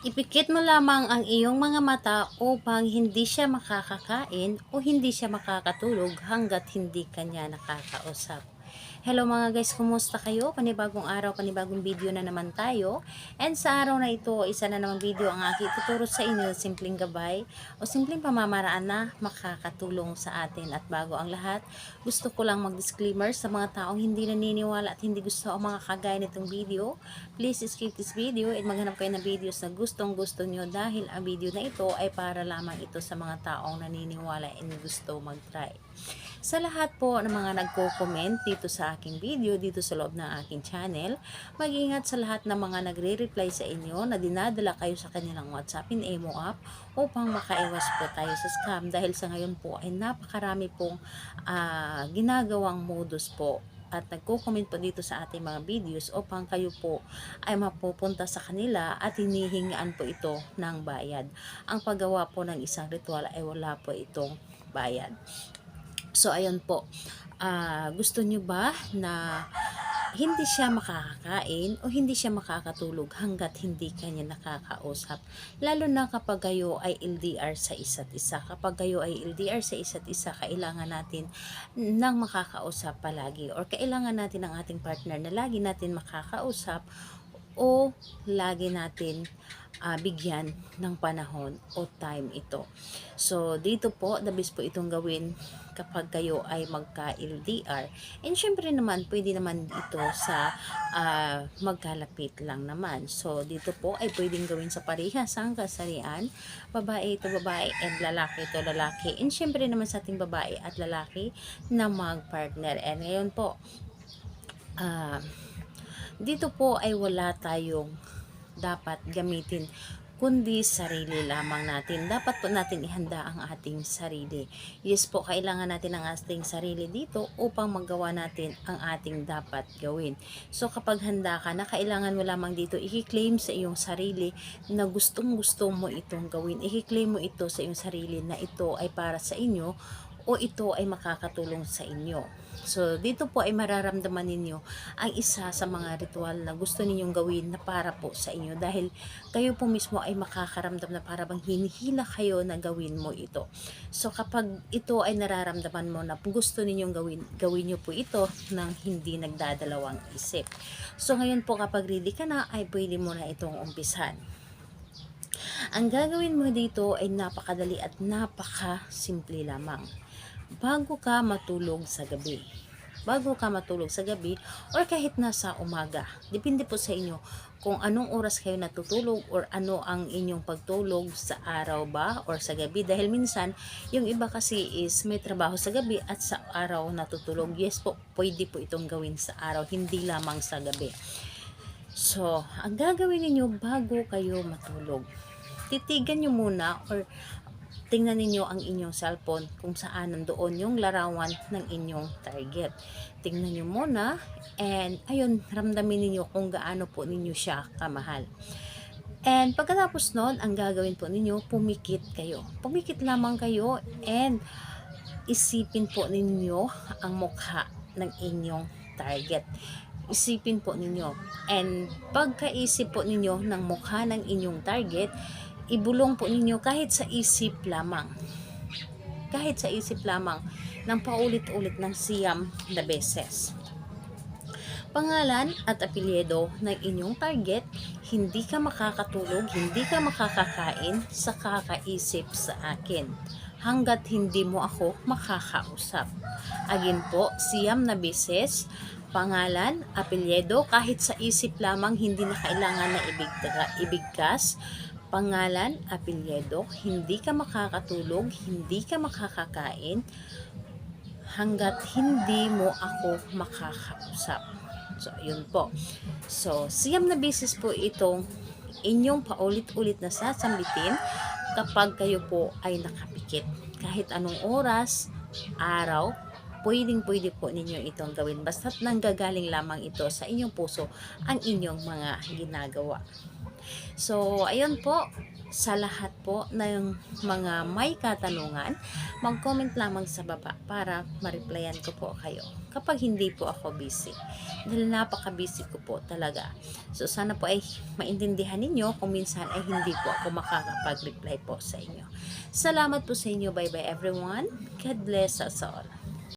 Ipikit mo lamang ang iyong mga mata upang hindi siya makakakain o hindi siya makakatulog hanggat hindi kanya nakakausap. Hello mga guys, kumusta kayo? Panibagong araw, panibagong video na naman tayo. And sa araw na ito, isa na namang video ang aking tuturo sa inyo, simpleng gabay o simpleng pamamaraan na makakatulong sa atin. At bago ang lahat, gusto ko lang mag-disclaimer sa mga taong hindi naniniwala at hindi gusto ang mga kagaya nitong video. Please skip this video at maghanap kayo ng videos na gustong gusto nyo dahil ang video na ito ay para lamang ito sa mga taong naniniwala and gusto mag-try. Sa lahat po ng mga nagko-comment dito sa aking video, dito sa loob ng aking channel, mag-ingat sa lahat ng mga nagre-reply sa inyo na dinadala kayo sa kanilang WhatsApp in Emo app upang makaiwas po tayo sa scam dahil sa ngayon po ay napakarami pong ginagawang modus po at nagko-comment po dito sa ating mga videos upang kayo po ay mapupunta sa kanila at hinihingaan po ito ng bayad. Ang paggawa po ng isang ritual ay wala po itong bayad. So, ayun po. Gusto nyo ba na hindi siya makakakain o hindi siya makakatulog hanggat hindi kanya nakakausap? Lalo na kapag kayo ay LDR sa isa't isa. Kapag kayo ay LDR sa isa't isa, kailangan natin ng makakausap palagi or kailangan natin ng ating partner na lagi natin makakausap o lagi natin bigyan ng panahon o time ito. So, dito po, the best po itong gawin kapag kayo ay magka-LDR. And syempre naman, pwede naman ito sa magkalapit lang naman. So, dito po ay pwedeng gawin sa parehas ang kasarian. Babae ito babae and lalaki ito lalaki. And syempre naman sa ating babae at lalaki na mag-partner. And ngayon po, dito po ay wala tayong dapat gamitin kundi sarili lamang natin. Dapat po natin ihanda ang ating sarili. Yes po, kailangan natin ang ating sarili dito upang magawa natin ang ating dapat gawin. So kapag handa ka na, kailangan mo lamang dito i-claim sa iyong sarili na gustong gusto mo itong gawin. I-claim mo ito sa iyong sarili na ito ay para sa inyo o ito ay makakatulong sa inyo. So, dito po ay mararamdaman ninyo ang isa sa mga ritual na gusto ninyong gawin na para po sa inyo dahil kayo po mismo ay makakaramdam na para bang hinihila kayo na gawin mo ito. So, kapag ito ay nararamdaman mo na gusto ninyong gawin, gawin nyo po ito nang hindi nagdadalawang isip. So, ngayon po kapag ready ka na ay pwede mo na itong umpisan. Ang gagawin mo dito ay napakadali at napaka-simple lamang. Bago ka matulog sa gabi. Bago ka matulog sa gabi or kahit nasa umaga. Depende po sa inyo kung anong oras kayo natutulog or ano ang inyong pagtulog sa araw ba or sa gabi. Dahil minsan, yung iba kasi is may trabaho sa gabi at sa araw natutulog. Yes po, pwede po itong gawin sa araw, hindi lamang sa gabi. So, ang gagawin niyo bago kayo matulog, titigan nyo muna or tingnan ninyo ang inyong cellphone kung saan nandoon yung larawan ng inyong target. Tingnan nyo muna and ayun, ramdamin ninyo kung gaano po ninyo siya kamahal. And pagkatapos nun, ang gagawin po ninyo, pumikit kayo. Pumikit lamang kayo and isipin po ninyo ang mukha ng inyong target. Isipin po ninyo. And pagkaisip po ninyo ng mukha ng inyong target, ibulong po ninyo kahit sa isip lamang. Kahit sa isip lamang ng paulit-ulit ng siyam na beses. Pangalan at apelyido ng inyong target, hindi ka makakatulog, hindi ka makakakain sa kakaisip sa akin hanggat hindi mo ako makakausap. Again po, siyam na beses, pangalan, apelyido, kahit sa isip lamang, hindi na kailangan na ibigkas. Pangalan, apelyido, hindi ka makakatulog, hindi ka makakakain hanggat hindi mo ako makakausap. So, yun po. So, siyam na beses po itong inyong paulit-ulit na sasambitin kapag kayo po ay nakapikit. Kahit anong oras, araw, pwedeng-pwede po ninyo itong gawin. Basta't nanggagaling lamang ito sa inyong puso ang inyong mga ginagawa. So, ayun po. Sa lahat po ng mga may katanungan, mag-comment lamang sa baba para ma-replyan ko po kayo kapag hindi po ako busy. Dahil napaka-busy ko po talaga. So sana po ay maintindihan ninyo kung minsan ay hindi po ako makakapag-reply po sa inyo. Salamat po sa inyo. Bye bye everyone. God bless us all.